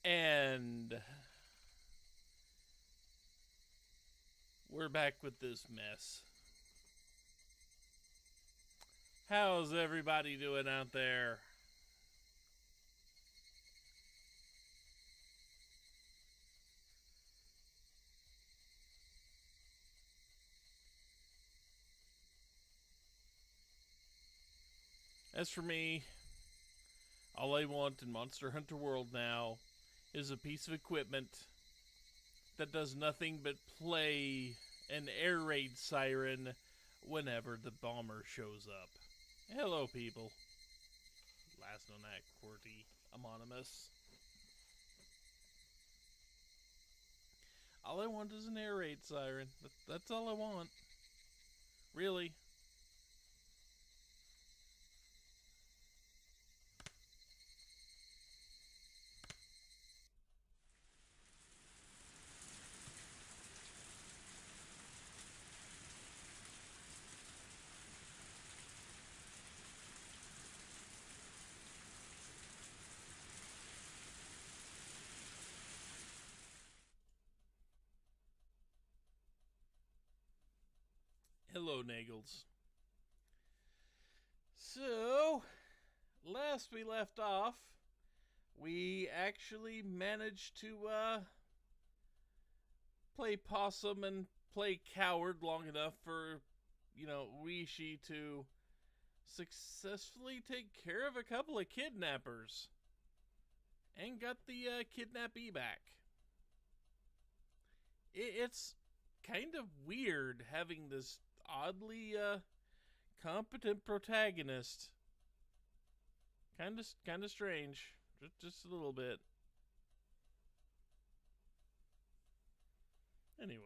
And we're back with this mess. How's everybody doing out there? As for me, all I want in Monster Hunter World now is a piece of equipment that does nothing but play an air raid siren whenever the bomber shows up. Hello, people. Last known at QWERTY Anonymous. All I want is an air raid siren. That's all I want. Really. Hello, Nagels. So, last we left off, we actually managed to play possum and play coward long enough for, Rishi to successfully take care of a couple of kidnappers and got the kidnappee back. It's kind of weird having this oddly competent protagonist. Kind of strange, just a little bit. Anyway,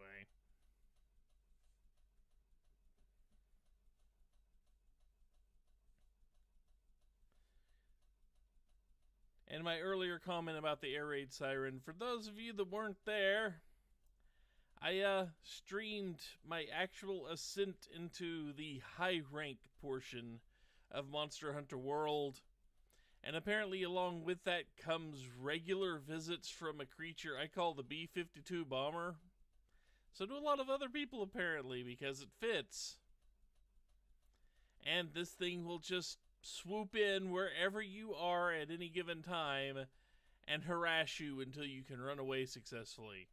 and my earlier comment about the air raid siren, for those of you that weren't there, I streamed my actual ascent into the high rank portion of Monster Hunter World, and apparently along with that comes regular visits from a creature I call the B-52 bomber. So do a lot of other people apparently, because it fits. And this thing will just swoop in wherever you are at any given time and harass you until you can run away successfully.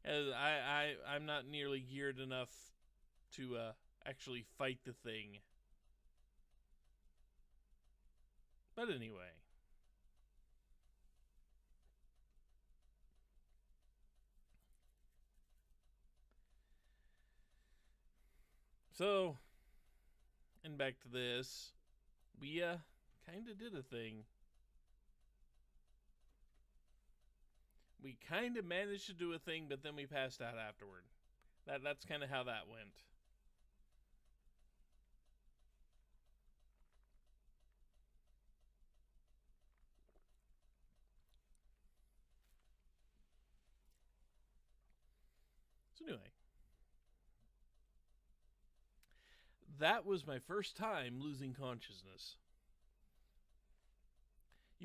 As I'm not nearly geared enough to actually fight the thing. But anyway. So, and back to this. We kind of did a thing. We kind of managed to do a thing, but then we passed out afterward. That's kind of how that went. So anyway, that was my first time losing consciousness.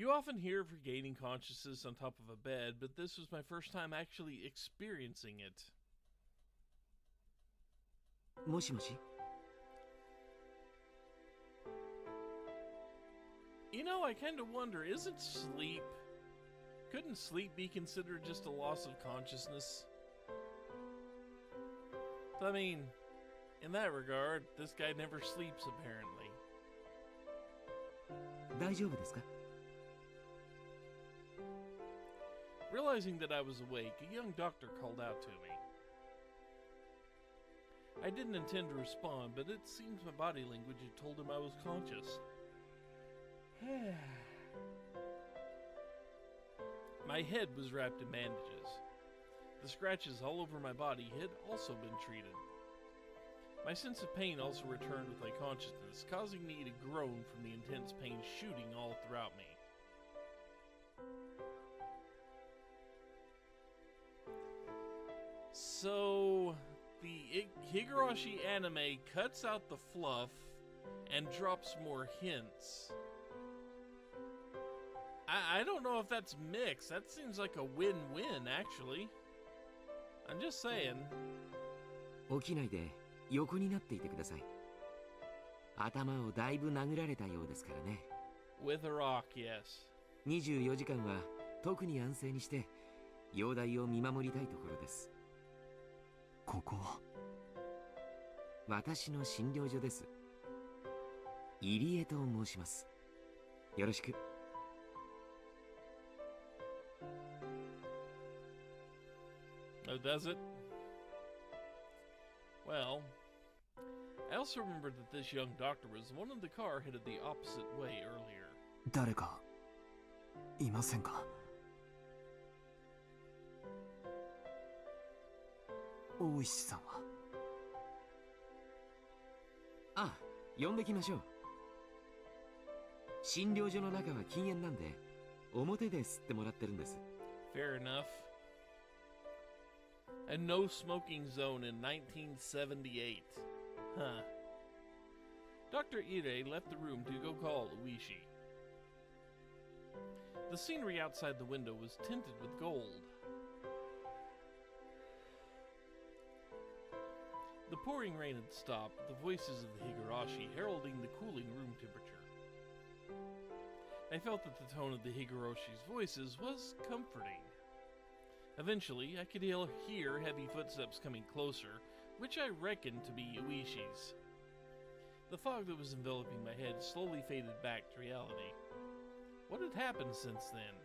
You often hear of regaining consciousness on top of a bed, but this was my first time actually experiencing it. もしもし I kind of wonder, isn't sleep... Couldn't sleep be considered just a loss of consciousness? I mean, in that regard, this guy never sleeps apparently. 大丈夫ですか Realizing that I was awake, a young doctor called out to me. I didn't intend to respond, but it seems my body language had told him I was conscious. My head was wrapped in bandages. The scratches all over my body had also been treated. My sense of pain also returned with my consciousness, causing me to groan from the intense pain shooting all throughout me. So, the Higurashi anime cuts out the fluff and drops more hints. I don't know if that's mixed. That seems like a win-win, actually. I'm just saying. 起きないで横になっていてください。頭をだいぶ殴られたようですからね。With a rock, yes. 24時間は特に安静にして容体を見守りたいところです。ここは私の診療所です。入江と申します。よろしく。Oh, does it? Well, I also remembered that this young doctor was the one in the car headed the opposite way earlier. 誰かいませんか？大石さんは？あ、呼んできましょう。診療所の中は禁煙なんで表で吸ってもらってるんです。 Fair enough. A no smoking zone in 1978. Huh. Dr. Ire left the room to go call Uishi. The scenery outside the window was tinted with gold. The pouring rain had stopped, with the voices of the Higurashi heralding the cooling room temperature. I felt that the tone of the Higurashi's voices was comforting. Eventually, I could hear heavy footsteps coming closer, which I reckoned to be Uishi's. The fog that was enveloping my head slowly faded back to reality. What had happened since then?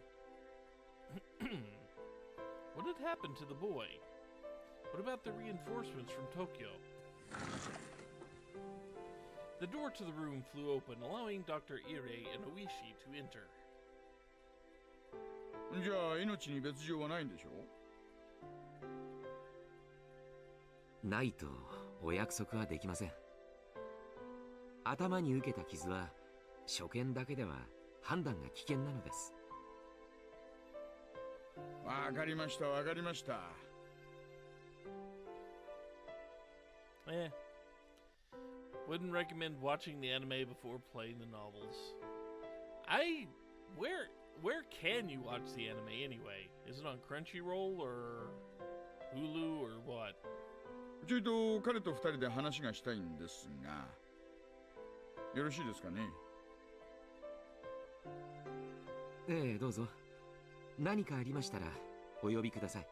What had happened to the boy? What about the reinforcements from Tokyo? The door to the room flew open, allowing Dr. Ire and Uishi to enter. じゃあ命に別状はないんでしょ？ないとお約束はできません。頭に受けた傷は所見だけでは判断が危険なのです。わかりました、わかりました。Wouldn't recommend watching the anime before playing the novels. Where can you watch the anime anyway? Is it on Crunchyroll or Hulu or what? ちょいと彼と二人で話がしたいんですが、よろしいですかね？ええ、どうぞ。何かありましたらお呼びください。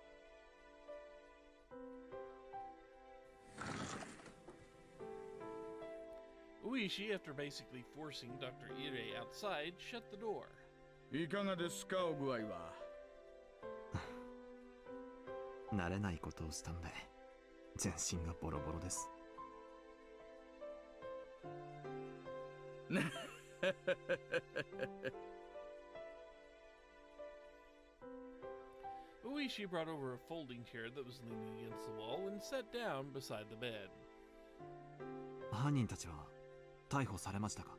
Uishi, after basically forcing Dr. Ire outside, shut the door. いかがですか、お具合は。慣れないことをしたんで全身がボロボロです。Uishi brought over a folding chair that was leaning against the wall and sat down beside the bed. 犯人たちは逮捕されましたか？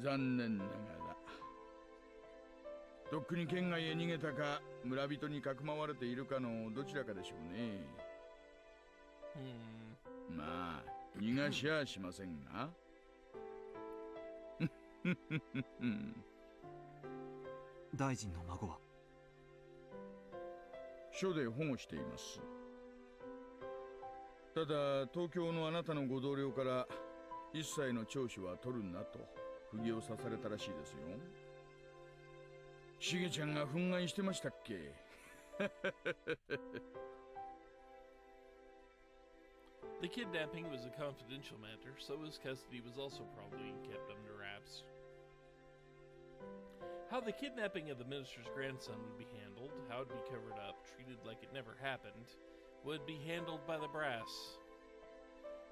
残念ながら。とっくに県外へ逃げたか、村人にかくまわれているかのどちらかでしょうね。まあ、逃がしゃしませんが。大臣の孫は？署で保護しています。ただ東京のあなたのご同僚から一切の聴取は取るなと釘を刺されたらしいですよ。しげちゃんが憤慨してましたっけ？The kidnapping was a confidential matter, so his custody was also probably kept under wraps. How the kidnapping of the minister's grandson would be handled, how it would be covered up, treated like it never happened, would be handled by the brass.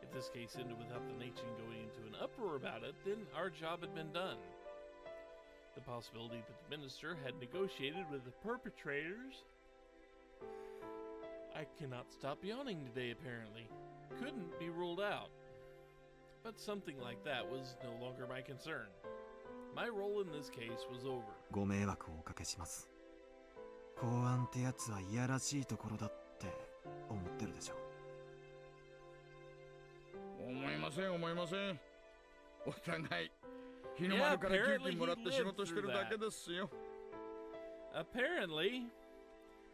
If this case ended without the nation going into an uproar about it, then our job had been done. The possibility that the minister had negotiated with the perpetrators... I cannot stop yawning today, apparently. Couldn't be ruled out. But something like that was no longer my concern. My role in this case was over. ご迷惑をおかけします。公安ってやつはいやらしいところだって思ってるでしょ。思いません思いません。お互い日の Yeah, 丸から給 apparently 金もらっ he て仕 lived 事してる through だけ that. ですよ。Apparently,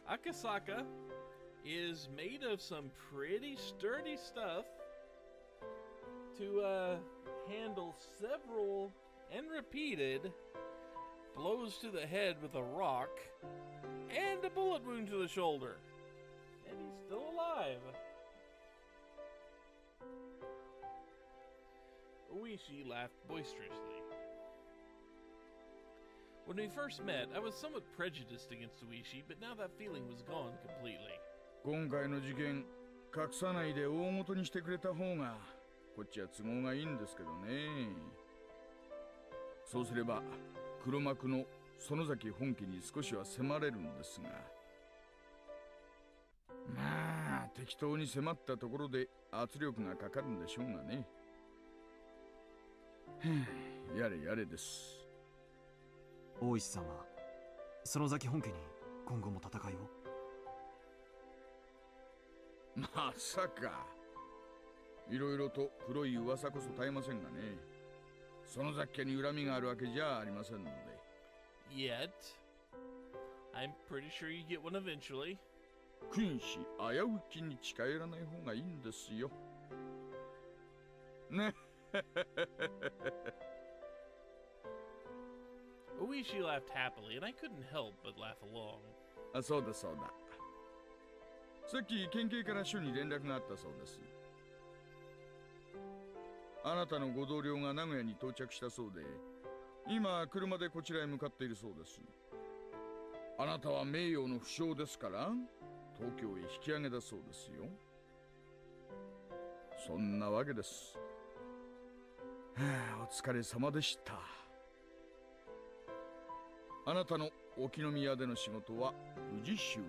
Akasaka is made of some pretty sturdy stuff to handle several and repeated blows to the head with a rock and a bullet wound to the shoulder. And he's still alive. Oishi laughed boisterously. When we first met, I was somewhat prejudiced against Oishi, but now that feeling was gone completely. 今回の事件隠さないで大元にしてくれた方がこっちは都合がいいんですけどね。そうすれば黒幕の園崎本家に少しは迫れるんですが、まあ適当に迫ったところで圧力がかかるんでしょうがね。やれやれです。大石さんは園崎本家に今後も戦いを？まさか。いろいろと黒い噂こそ絶えませんがね。園崎家に恨みがあるわけじゃありませんので。Yet, I'm pretty sure you get one eventually. 君子危うきに近寄らない方がいいんですよ。ね。Oishi laughed happily, and I couldn't help but laugh along. あ、そうだそうだ。さっき県警から署に連絡があったそうです。あなたのご同僚が名古屋に到着したそうで、今車でこちらへ向かっているそうです。あなたは名誉の負傷ですから東京へ引き上げだそうですよ。そんなわけです。はあ、お疲れ様でした。あなたの沖宮での仕事は無事終了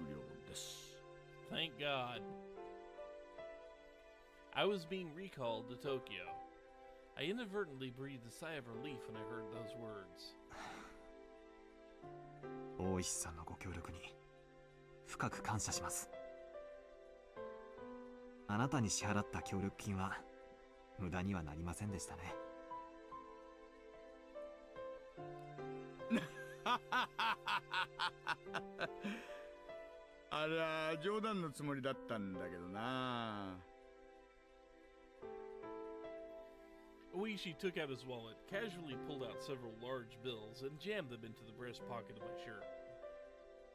です。Thank God. I was being recalled to Tokyo. I inadvertently breathed a sigh of relief when I heard those words. 大石さんのご協力に深く感謝します。あなたに支払った協力金は無駄にはなりませんでしたね。あら、冗談のつもりだったんだけどな。Oishi took out his wallet, casually pulled out several large bills, and jammed them into the breast pocket of my shirt.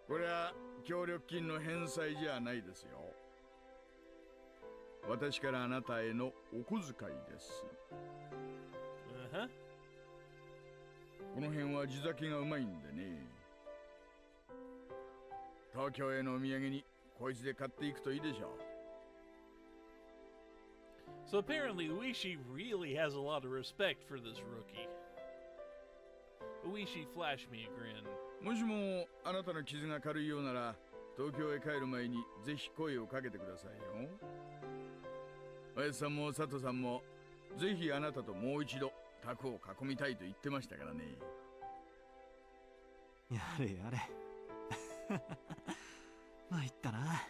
これは協力金の返済じゃないですよ。私からあなたへのお小遣いです。Uh-huh. この辺は地酒がうまいんでね。東京へのお土産にこいつで買っていくといいでしょう。So apparently Oishi really has a lot of respect for this rookie. Oishi flashed me a grin. もしもあなたの傷が軽いようなら東京へ帰る前にぜひ声をかけてくださいよ。おやつさんも佐藤さんもぜひあなたともう一度卓を囲みたいと言ってましたからね。やれやれ。まいったな。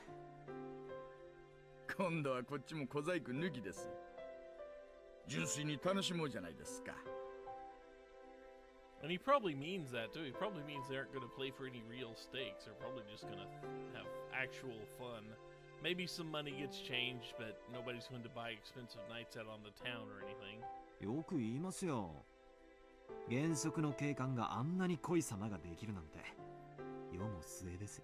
今度はこっちも小細工抜きです。純粋に楽しもうじゃないですか。And he probably means that too. He probably means they aren't going to play for any real stakes. They're probably just going to have actual fun. Maybe some money gets changed, but nobody's going to buy expensive nights out on the town or anything. よく言いますよ。現職の警官があんなに濃い様ができるなんて世も末です。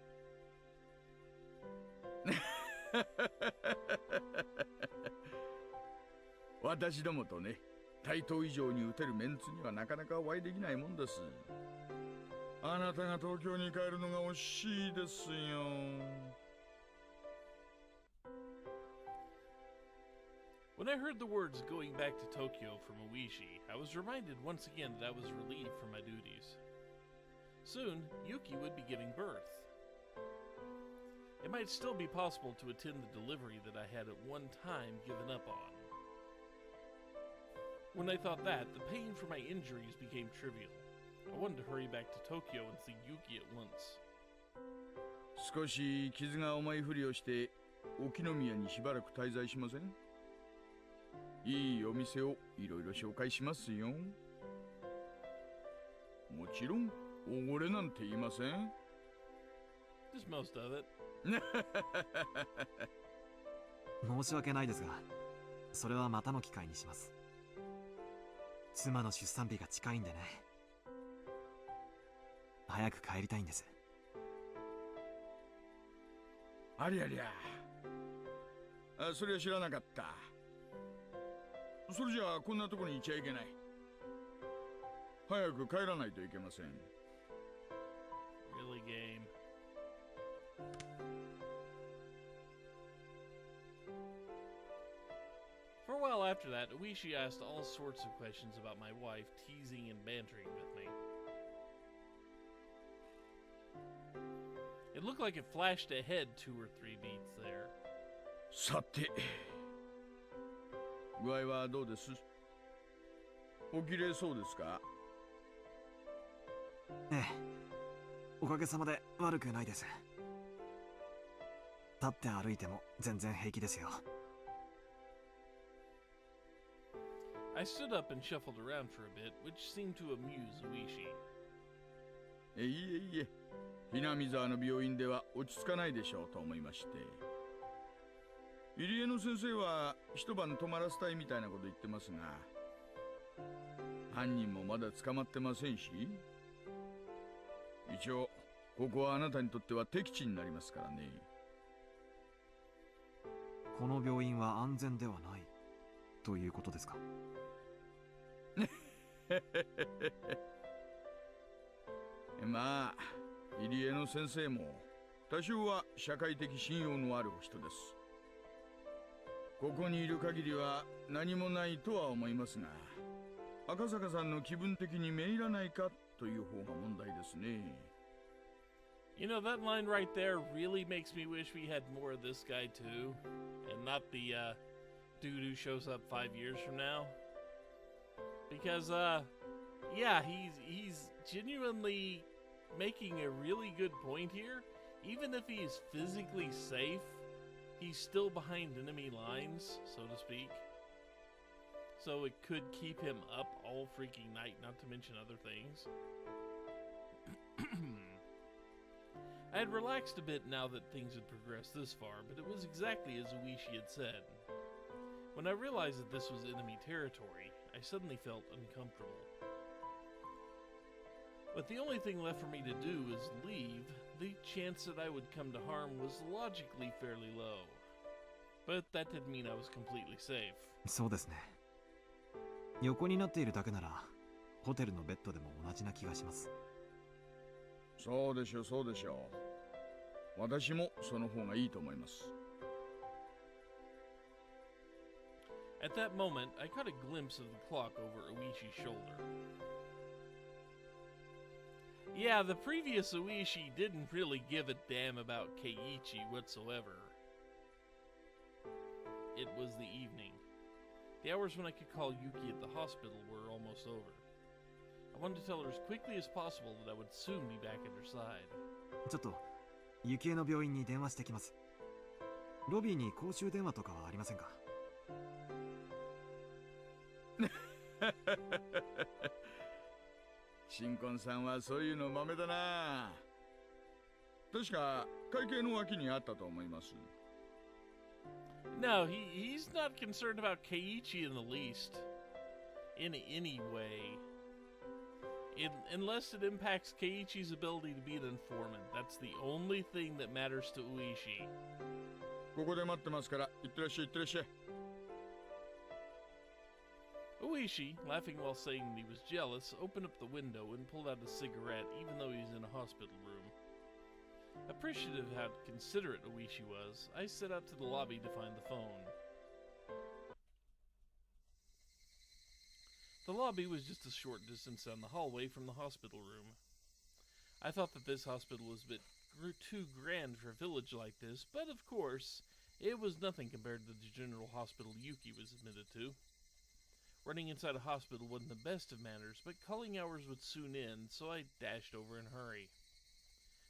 私どもとね、対等以上に打てるメンツにはなかなかお会いできないもんです。あなたが東京に帰るのが惜しいですよ。When I heard the words going back to Tokyo from Oishi, I was reminded once again that I was relieved from my duties. Soon, Yuki would be giving birth. It might still be possible to attend the delivery that I had at one time given up on. When I thought that, the pain from my injuries became trivial. I wanted to hurry back to Tokyo and see Yuki at once. 少し傷が重いふりをして沖宮にしばらく滞在しません？いいお店をいろいろ紹介しますよ。もちろんおごれなんて言いません。Just most of it. 申し訳ないですが、それはまたの機会にします。妻の出産日が近いんでね。早く帰りたいんです。ありゃりゃ。それは知らなかった。それじゃあこんなとこにいちゃいけない。早く帰らないといけません。Really game. For a while after that, Uishi asked all sorts of questions about my wife, teasing and bantering with me. It looked like it flashed ahead 2 or 3 beats there. さて、具合はどうです？おきれいそうですか？ええ、おかげさまで悪くないです。立って歩いても全然平気ですよ。I stood up and shuffled around for a bit, which seemed to amuse Uishi. いえいえ、南沢の病院では落ち着かないでしょうと思いまして。入江の先生は一晩泊まらせたいみたいなこと言ってますが、犯人もまだ捕まってませんし、一応ここはあなたにとっては敵地になりますからね。この病院は安全ではないということですか？まあ、入江の先生も多少は社会的信用のあるお人です。ここにいる限りは何もないとは思いますが、赤坂さんの気分的にめいらないかという方が問題ですね。You know, that line right there really makes me wish we had more of this guy too, and not the dude who shows up 5 years from now. Because yeah, he's genuinely making a really good point here. Even if he is physically safe, he's still behind enemy lines, so to speak. So it could keep him up all freaking night, not to mention other things. I had relaxed a bit now that things had progressed this far, but it was exactly as Uishi had said. When I realized that this was enemy territory, I suddenly felt uncomfortable. But the only thing left for me to do was leave. The chance that I would come to harm was logically fairly low. But that didn't mean I was completely safe. そうですね。横になっているだけなら、ホテルのベッドでも同じな気がします。そうでしょう、そうでしょう。私もその方がいいと思います。At that moment, I caught a glimpse of the clock over Uishi's shoulder. Yeah, the previous Uishi didn't really give a damn about Keiichi whatsoever. It was the evening. The hours when I could call Yuki at the hospital were almost over. I wanted to tell her as quickly as possible that I would soon be back at her side. ちょっと、雪江の病院に電話してきます。ロビーに公衆電話とかはありませんか？新婚さんはそういうの豆だな。確か会計の脇にあったと思います。No, he's not concerned about Keiichi in the least. In any way. Unless it impacts Keiichi's ability to be an informant. That's the only thing that matters to Uishi. ここで待ってますから、行ってらっしゃい、行ってらっしゃい。Uishi, laughing while saying that he was jealous, opened up the window and pulled out a cigarette even though he was in a hospital room. Appreciative of how considerate Uishi was, I set out to the lobby to find the phone. The lobby was just a short distance down the hallway from the hospital room. I thought that this hospital was a bit too grand for a village like this, but of course, it was nothing compared to the general hospital Yuki was admitted to. Running inside a hospital wasn't the best of manners, but calling hours would soon end, so I dashed over in a hurry.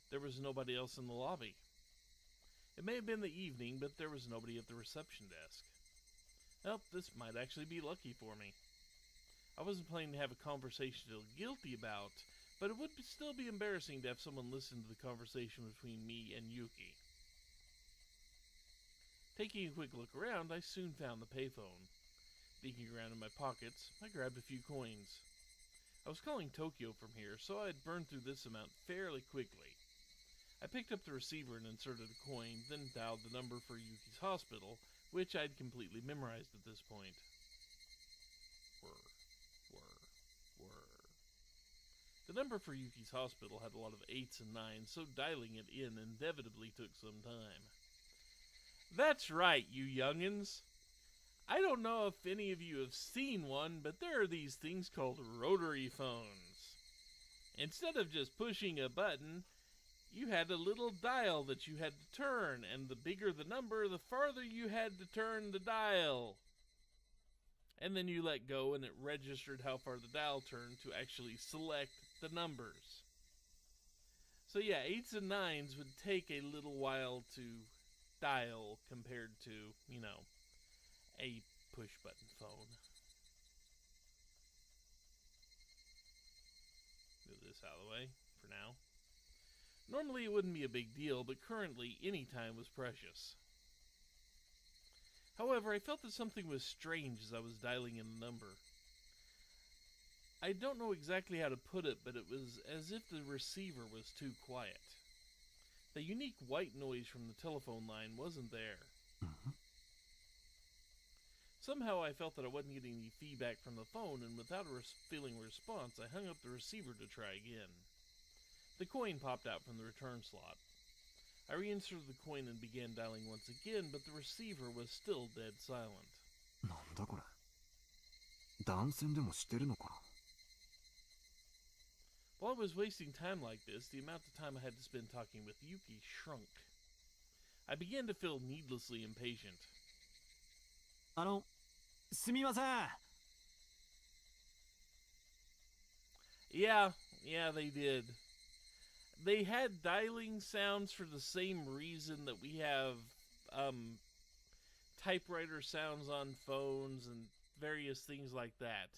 There was nobody else in the lobby. It may have been the evening, but there was nobody at the reception desk. Well, this might actually be lucky for me. I wasn't planning to have a conversation to feel guilty about, but it would still be embarrassing to have someone listen to the conversation between me and Yuki. Taking a quick look around, I soon found the payphone. Digging around in my pockets, I grabbed a few coins. I was calling Tokyo from here, so I had burned through this amount fairly quickly. I picked up the receiver and inserted a coin, then dialed the number for Yuki's hospital, which I'd completely memorized at this point. Whir, whir, whir. The number for Yuki's hospital had a lot of 8s and 9s, so dialing it in inevitably took some time. That's right, you youngins. I don't know if any of you have seen one, but there are these things called rotary phones. Instead of just pushing a button, you had a little dial that you had to turn, and the bigger the number, the farther you had to turn the dial. And then you let go, and it registered how far the dial turned to actually select the numbers. So yeah, 8s and 9s would take a little while to dial compared to, a push-button phone. Move this out of the way for now. Normally it wouldn't be a big deal, but currently any time was precious. However, I felt that something was strange as I was dialing in the number. I don't know exactly how to put it, but it was as if the receiver was too quiet. The unique white noise from the telephone line wasn't there. Somehow I felt that I wasn't getting any feedback from the phone, and without a feeling response, I hung up the receiver to try again. The coin popped out from the return slot. I reinserted the coin and began dialing once again, but the receiver was still dead silent. なんだこれ。断線でもしてるのかな。 While I was wasting time like this, the amount of time I had to spend talking with Yuki shrunk. I began to feel needlessly impatient. すみません。 Yeah, they did. They had dialing sounds for the same reason that we have typewriter sounds on phones and various things like that.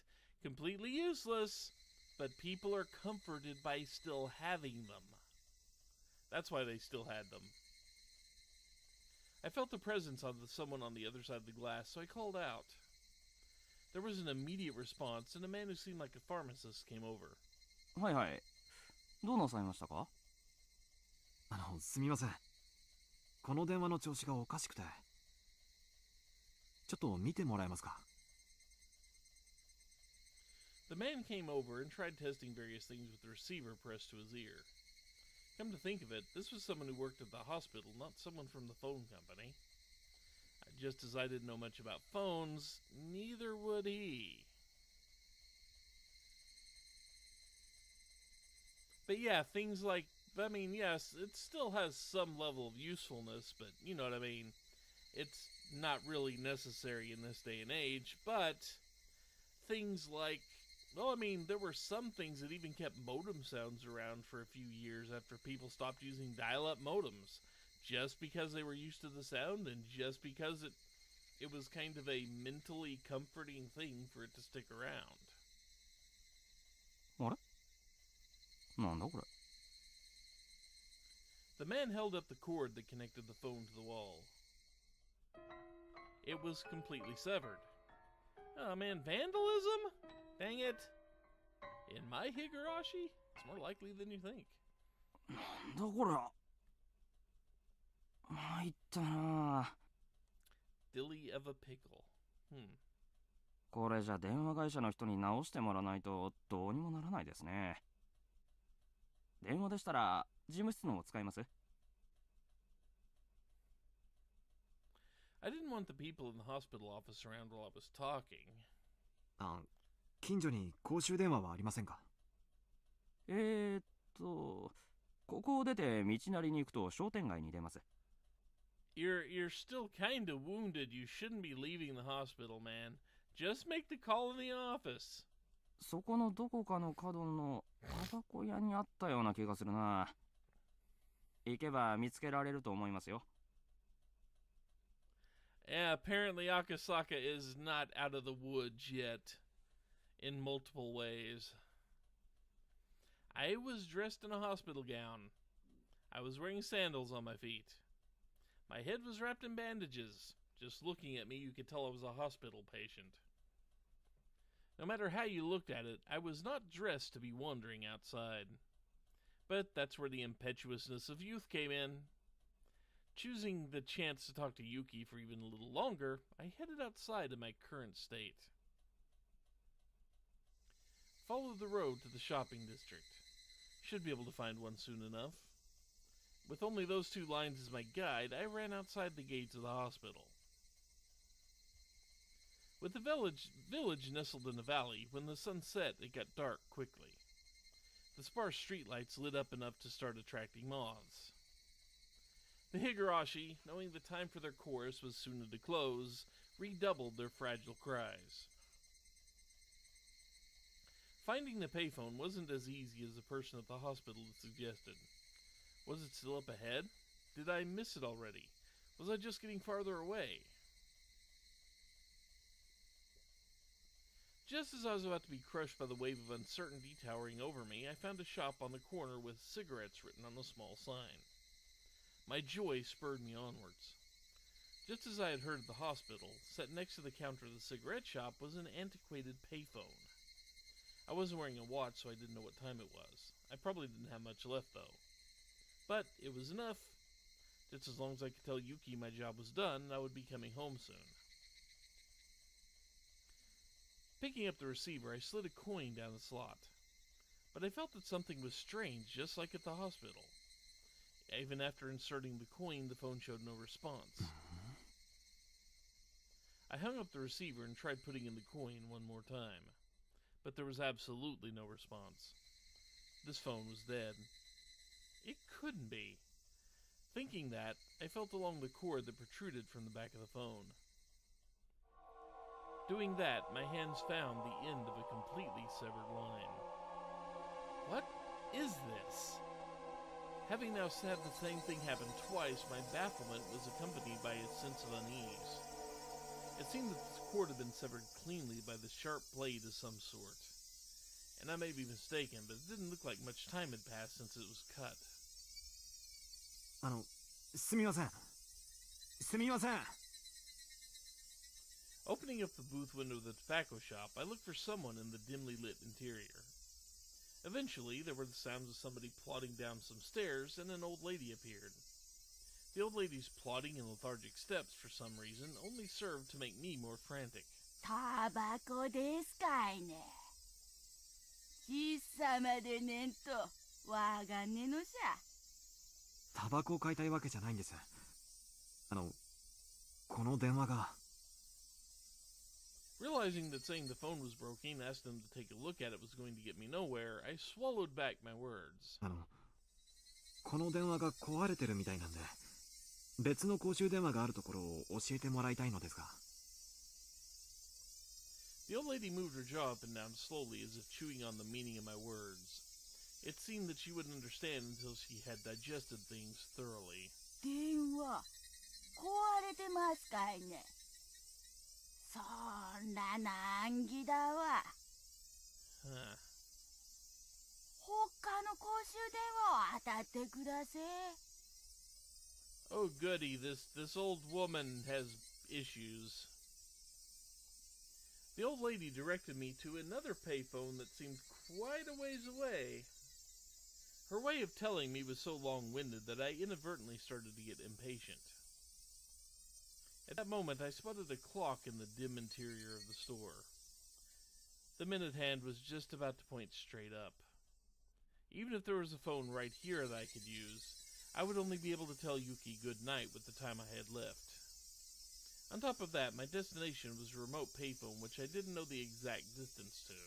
Completely useless, but people are comforted by still having them. That's why they still had them. I felt the presence of someone on the other side of the glass, so I called out. There was an immediate response, and a man who seemed like a pharmacist came over. はいはい。どうなさいましたか？すみません。この電話の調子がおかしくて。ちょっと見てもらえますか？ The man came over and tried testing various things with the receiver pressed to his ear. Come to think of it, this was someone who worked at the hospital, not someone from the phone company. Just as I didn't know much about phones, neither would he. But yeah, things like, yes, it still has some level of usefulness, but you know what I mean. It's not really necessary in this day and age, but things like, there were some things that even kept modem sounds around for a few years after people stopped using dial-up modems, just because they were used to the sound and just because it was kind of a mentally comforting thing for it to stick around. あれ？なんだこれ？ The man held up the cord that connected the phone to the wall. It was completely severed. Oh man, vandalism? Dang it. In my Higurashi, it's more likely than you think. なんだこれ？参ったな。 Dilly of a pickle. これじゃ電話会社の人に直してもらわないとどうにもならないですね。電話でしたら事務室のを使います？ I didn't want the people in the hospital office around while I was talking. 近所に公衆電話はありませんか？ここを出て道なりに行くと商店街に出ます。 You're still kind of wounded. You shouldn't be leaving the hospital, man. Just make the call in the office. そこのどこかの角のタバコ屋にあったような気がするな。行けば見つけられると思いますよ。Yeah, apparently Akasaka is not out of the woods yet, in multiple ways. I was dressed in a hospital gown. I was wearing sandals on my feet. My head was wrapped in bandages. Just looking at me, you could tell I was a hospital patient. No matter how you looked at it, I was not dressed to be wandering outside. But that's where the impetuousness of youth came in. Choosing the chance to talk to Yuki for even a little longer, I headed outside in my current state. Followed the road to the shopping district. Should be able to find one soon enough. With only those two lines as my guide, I ran outside the gates of the hospital. With the village nestled in a valley, when the sun set, it got dark quickly. The sparse streetlights lit up enough to start attracting moths. The Higurashi, knowing the time for their chorus was soon to close, redoubled their fragile cries. Finding the payphone wasn't as easy as the person at the hospital had suggested. Was it still up ahead? Did I miss it already? Was I just getting farther away? Just as I was about to be crushed by the wave of uncertainty towering over me, I found a shop on the corner with cigarettes written on a small sign. My joy spurred me onwards. Just as I had heard at the hospital, set next to the counter of the cigarette shop was an antiquated payphone. I wasn't wearing a watch, so I didn't know what time it was. I probably didn't have much left, though. But it was enough. Just as long as I could tell Yuki my job was done, I would be coming home soon. Picking up the receiver, I slid a coin down the slot. But I felt that something was strange, just like at the hospital. Even after inserting the coin, the phone showed no response. I hung up the receiver and tried putting in the coin one more time. But there was absolutely no response. This phone was dead. It couldn't be. Thinking that, I felt along the cord that protruded from the back of the phone. Doing that, my hands found the end of a completely severed line. What is this? Having now had the same thing happen twice, my bafflement was accompanied by a sense of unease. It seemed that the cord had been severed cleanly by the sharp blade of some sort. And I may be mistaken, but it didn't look like much time had passed since it was cut. すみません。すみません。 Opening up the booth window of the tobacco shop, I looked for someone in the dimly lit interior. Eventually, there were the sounds of somebody plodding down some stairs, and an old lady appeared. The old lady's plodding and lethargic steps, for some reason, only served to make me more frantic. タバコですかいね。貴様でねんと、わがねのじゃ。タバコを買いたいわけじゃないんです。この電話が。 Realizing that saying the phone was broken and asked them to take a look at it was going to get me nowhere, I swallowed back my words. この電話が壊れてるみたいなんで、別の公衆電話があるところを教えてもらいたいのですが。The old lady moved her jaw up and down slowly as if chewing on the meaning of my words. It seemed that she wouldn't understand until she had digested things thoroughly. 電話、壊れてますかいね。そんな難儀だわ。Huh. 他の公衆電話を当たってください。 Oh goody, this old woman has issues. The old lady directed me to another payphone that seemed quite a ways away. Her way of telling me was so long-winded that I inadvertently started to get impatient. At that moment, I spotted a clock in the dim interior of the store. The minute hand was just about to point straight up. Even if there was a phone right here that I could use, I would only be able to tell Yuki good night with the time I had left. On top of that, my destination was a remote payphone which I didn't know the exact distance to.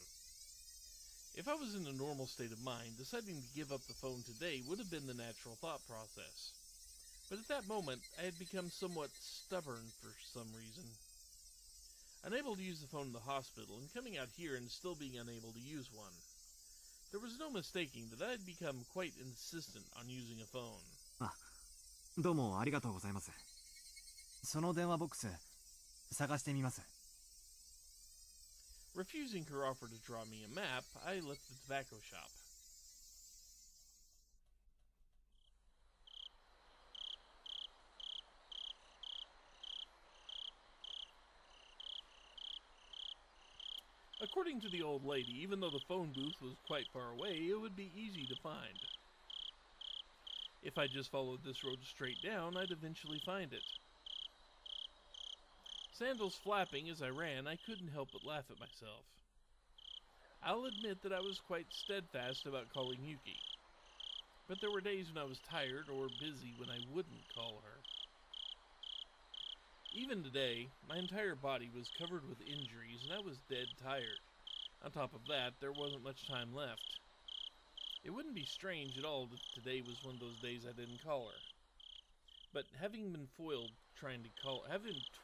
If I was in a normal state of mind, deciding to give up the phone today would have been the natural thought process. But at that moment, I had become somewhat stubborn for some reason. Unable to use the phone in the hospital, and coming out here and still being unable to use one. There was no mistaking that I had become quite insistent on using a phone. どうもありがとうございます。その電話ボックス探してみます。 Refusing her offer to draw me a map, I left the tobacco shop. According to the old lady, even though the phone booth was quite far away, it would be easy to find. If I just followed this road straight down, I'd eventually find it. Sandals flapping as I ran, I couldn't help but laugh at myself. I'll admit that I was quite steadfast about calling Yuki, but there were days when I was tired or busy when I wouldn't call her. Even today, my entire body was covered with injuries and I was dead tired. On top of that, there wasn't much time left. It wouldn't be strange at all that today was one of those days I didn't call her. But having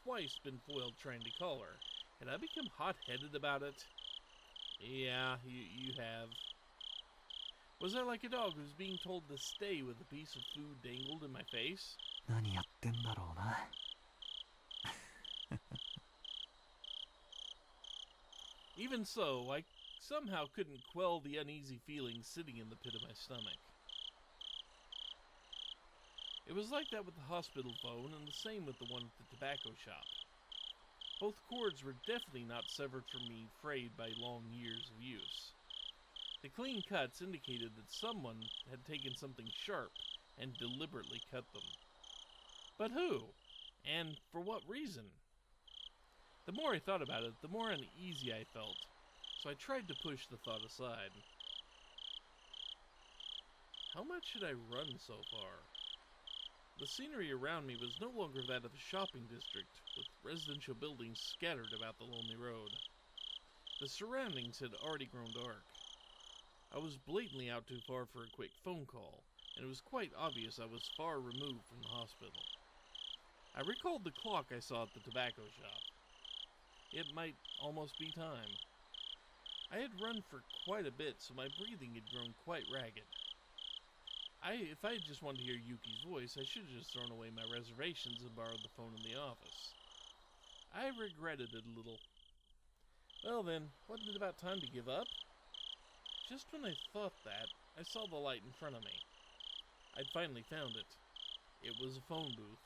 twice been foiled trying to call her, had I become hot-headed about it? Yeah, you have. Was I like a dog who's being told to stay with a piece of food dangled in my face? 何やってんだろうな。 Even so, I somehow couldn't quell the uneasy feeling sitting in the pit of my stomach. It was like that with the hospital phone, and the same with the one at the tobacco shop. Both cords were definitely not severed from me, frayed by long years of use. The clean cuts indicated that someone had taken something sharp and deliberately cut them. But who? And for what reason? The more I thought about it, the more uneasy I felt, so I tried to push the thought aside. How much should I run so far? The scenery around me was no longer that of a shopping district, with residential buildings scattered about the lonely road. The surroundings had already grown dark. I was blatantly out too far for a quick phone call, and it was quite obvious I was far removed from the hospital. I recalled the clock I saw at the tobacco shop. It might almost be time. I had run for quite a bit, so my breathing had grown quite ragged. If I had just wanted to hear Yuki's voice, I should have just thrown away my reservations and borrowed the phone in the office. I regretted it a little. Well then, wasn't it about time to give up? Just when I thought that, I saw the light in front of me. I'd finally found it. It was a phone booth.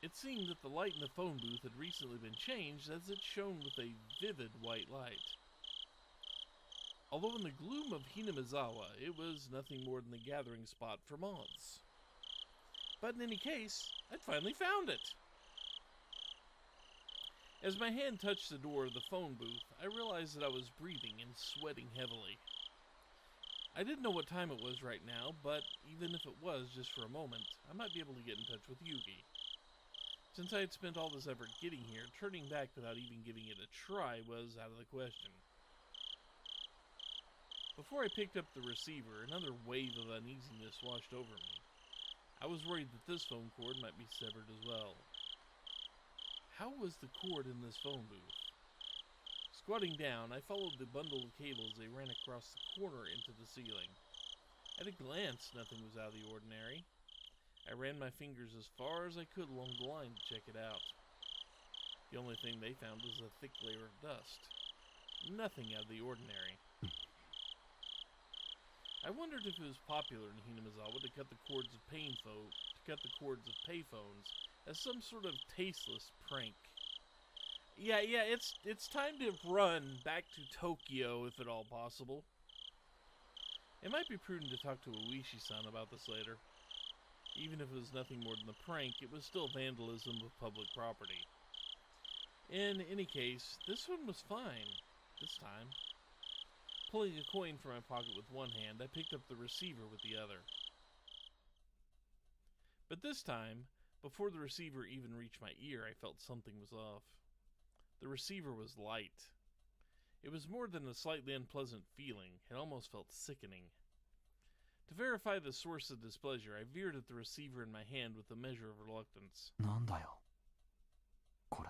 It seemed that the light in the phone booth had recently been changed, as it shone with a vivid white light. Although in the gloom of Hinamizawa, it was nothing more than the gathering spot for moths. But in any case, I'd finally found it! As my hand touched the door of the phone booth, I realized that I was breathing and sweating heavily. I didn't know what time it was right now, but even if it was just for a moment, I might be able to get in touch with Yuki. Since I had spent all this effort getting here, turning back without even giving it a try was out of the question. Before I picked up the receiver, another wave of uneasiness washed over me. I was worried that this phone cord might be severed as well. How was the cord in this phone booth? Squatting down, I followed the bundle of cables they ran across the corner into the ceiling. At a glance, nothing was out of the ordinary. I ran my fingers as far as I could along the line to check it out. The only thing they found was a thick layer of dust. Nothing out of the ordinary. I wondered if it was popular in Hinamizawa to cut the cords of payphones as some sort of tasteless prank. Yeah, it's time to run back to Tokyo if at all possible. It might be prudent to talk to Uishi-san about this later. Even if it was nothing more than a prank, it was still vandalism of public property. In any case, this one was fine. This time. Pulling a coin from my pocket with one hand, I picked up the receiver with the other. But this time, before the receiver even reached my ear, I felt something was off. The receiver was light. It was more than a slightly unpleasant feeling. It almost felt sickening. To verify the source of displeasure, I veered at the receiver in my hand with a measure of reluctance. なんだよ、これ。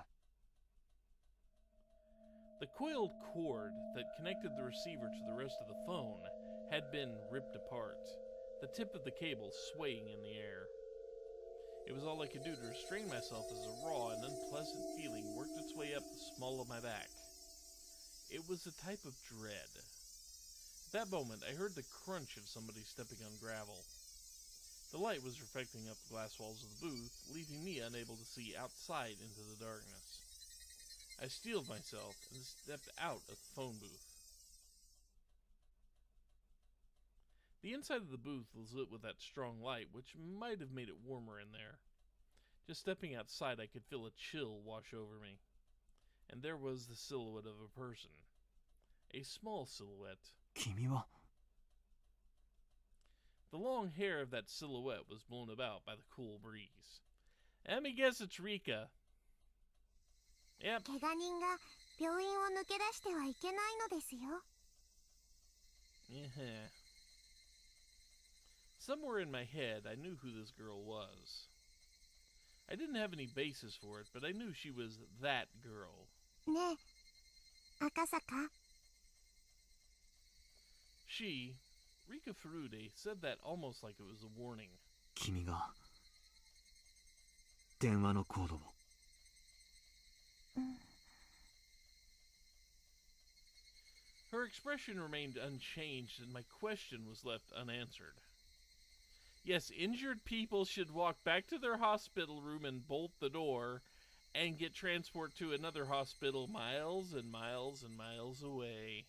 The coiled cord that connected the receiver to the rest of the phone had been ripped apart, the tip of the cable swaying in the air. It was all I could do to restrain myself as a raw and unpleasant feeling worked its way up the small of my back. It was a type of dread. At that moment, I heard the crunch of somebody stepping on gravel. The light was reflecting off the glass walls of the booth, leaving me unable to see outside into the darkness. I steeled myself and stepped out of the phone booth. The inside of the booth was lit with that strong light, which might have made it warmer in there. Just stepping outside, I could feel a chill wash over me. And there was the silhouette of a person. A small silhouette. 君は The long hair of that silhouette was blown about by the cool breeze. Let me guess it's Rika. Yep. 怪我人が病院を抜け出してはいけないのですよ。 Yeah. Somewhere in my head, I knew who this girl was. I didn't have any basis for it, but I knew she was that girl. ねえ、赤坂。 She, Rika Furude, said that almost like it was a warning. 君が電話のコードを Her expression remained unchanged, and my question was left unanswered. Yes, injured people should walk back to their hospital room and bolt the door, and get transport to another hospital miles and miles and miles away.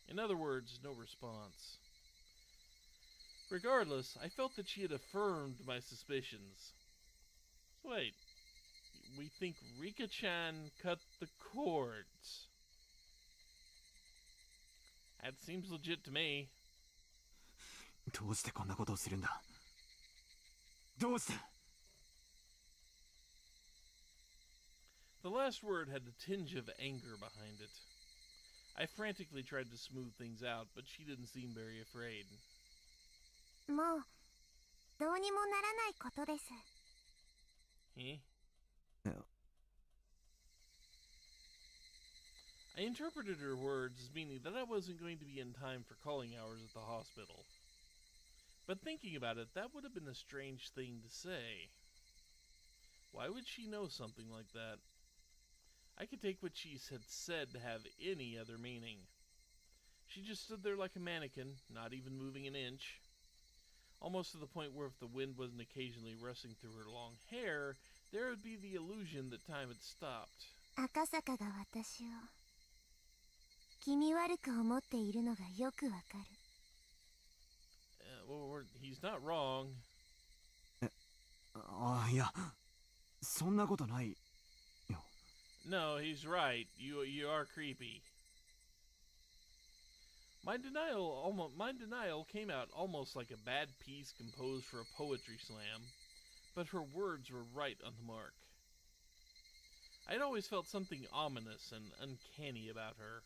In other words, no response. Regardless, I felt that she had affirmed my suspicions. Wait, we think Rika-chan cut the cords. That seems legit to me. どうしてこんなことをするんだどうして The last word had a tinge of anger behind it. I frantically tried to smooth things out, but she didn't seem very afraid. もうどうにもならないことです。 Eh? I interpreted her words as meaning that I wasn't going to be in time for calling hours at the hospital. But thinking about it, that would have been a strange thing to say. Why would she know something like that? I could take what she had said to have any other meaning. She just stood there like a mannequin, not even moving an inch. Almost to the point where if the wind wasn't occasionally rustling through her long hair, there would be the illusion that time had stopped. 赤坂が私を気味悪く思っているのがよくわかる。He's not wrong. ああいやそんなことないよ No, he's right. You are creepy. My denial came out almost like a bad piece composed for a poetry slam, but her words were right on the mark. I'd always felt something ominous and uncanny about her,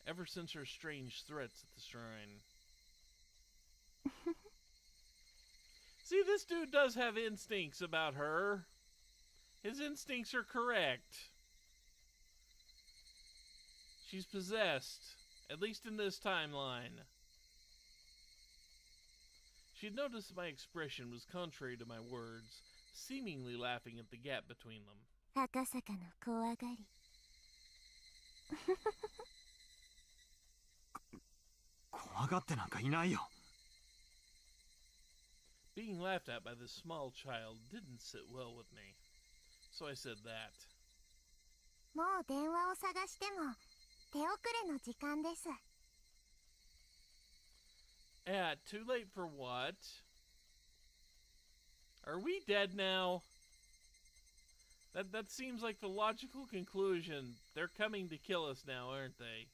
ever since her strange threats at the shrine. See, this dude does have instincts about her. His instincts are correct. She's possessed, at least in this timeline. She'd noticed my expression was contrary to my words, seemingly laughing at the gap between them. 赤坂の怖がり。怖がってなんかいないよ Being laughed at by this small child didn't sit well with me, so I said that. もう電話を探しても手遅れの時間です。 Too late for what? Are we dead now? That seems like the logical conclusion. They're coming to kill us now, aren't they?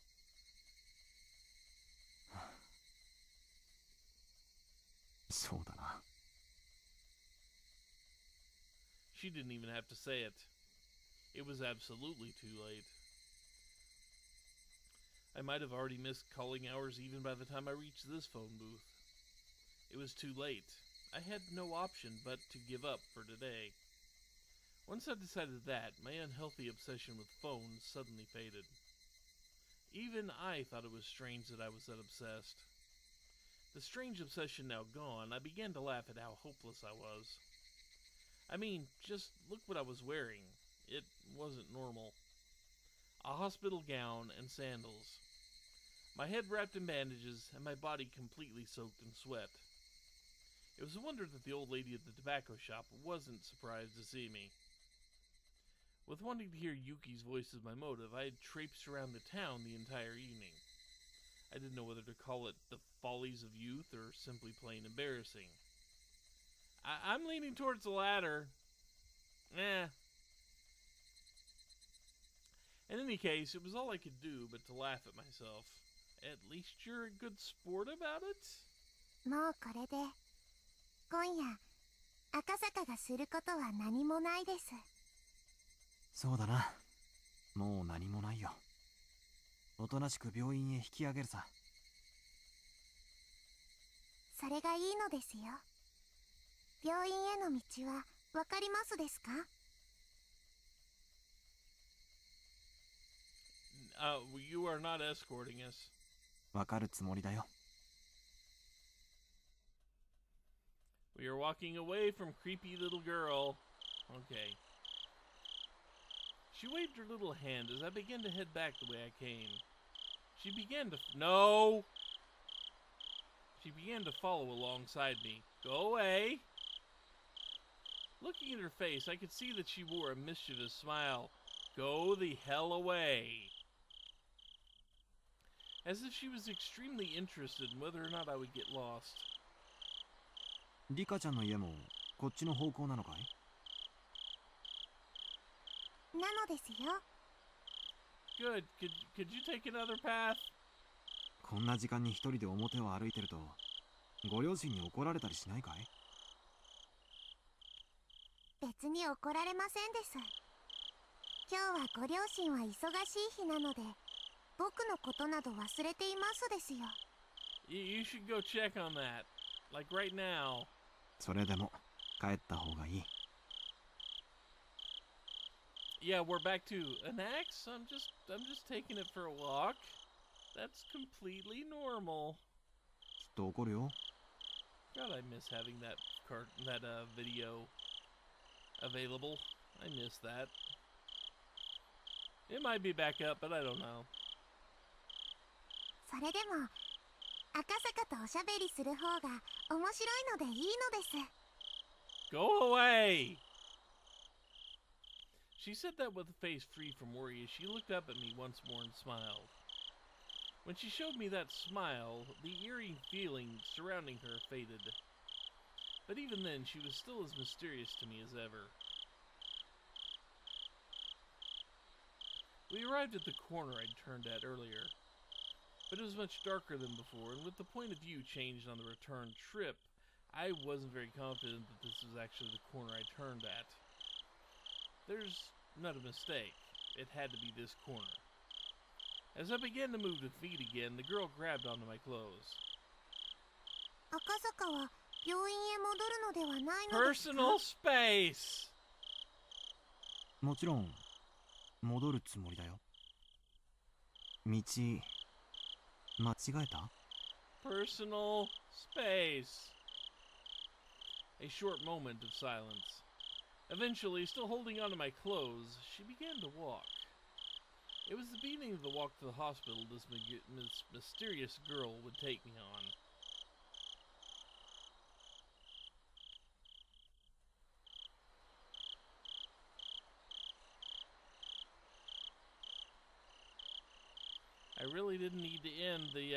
Soだな She didn't even have to say it. It was absolutely too late. I might have already missed calling hours even by the time I reached this phone booth. It was too late. I had no option but to give up for today. Once I decided that, my unhealthy obsession with phones suddenly faded. Even I thought it was strange that I was that obsessed. The strange obsession now gone, I began to laugh at how hopeless I was. I mean, just look what I was wearing. It wasn't normal. A hospital gown and sandals. My head wrapped in bandages and my body completely soaked in sweat. It was a wonder that the old lady at the tobacco shop wasn't surprised to see me. With wanting to hear Yuki's voice as my motive, I had traipsed around the town the entire evening. I didn't know whether to call it the follies of youth or simply plain embarrassing. I'm leaning towards the latter. In any case, it was all I could do but to laugh at myself. At least you're a good sport about it? もうこれで今夜赤坂がすることは何もないです。そうだな。もう何もないよ。おとなしく病院へ引き上げるさ。それがいいのですよ。病院への道はわかりますですか？ You are not escorting us. わかるつもりだよ。We are walking away from creepy little girl. Okay. She waved her little hand as I began to head back the way I came. She began to... No! She began to follow alongside me. Go away! Looking at her face, I could see that she wore a mischievous smile. Go the hell away! As if she was extremely interested in whether or not I would get lost. リカちゃんの家もこっちの方向なのかい？なのですよ。Good. Could you take another path? こんな時間に一人で表を歩いてるとご両親に怒られたりしないかい？別に怒られませんです。今日はご両親は忙しい日なので僕のことなど忘れていますですよ。You should go check on that. Like right now. それでも帰った方がいい。Yeah, we're back to an axe. I'm just taking it for a walk. That's completely normal. きっと怒るよ。God, I miss having that video available. I miss that. It might be back up, but I don't know. それでも赤坂とおしゃべりする方が面白いのでいいのです。Go away! She said that with a face free from worry as she looked up at me once more and smiled. When she showed me that smile, the eerie feeling surrounding her faded. But even then, she was still as mysterious to me as ever. We arrived at the corner I'd turned at earlier. But it was much darker than before, and with the point of view changed on the return trip, I wasn't very confident that this was actually the corner I turned at. There's not a mistake. It had to be this corner. As I began to move to feet again, the girl grabbed onto my clothes. 赤坂は病院へ戻るのではないのですか？ Personal space! もちろん戻るつもりだよ。道間違えた？ Personal space. A short moment of silence. Eventually, still holding onto my clothes, she began to walk. It was the beginning of the walk to the hospital this mysterious girl would take me on. I really didn't need to end the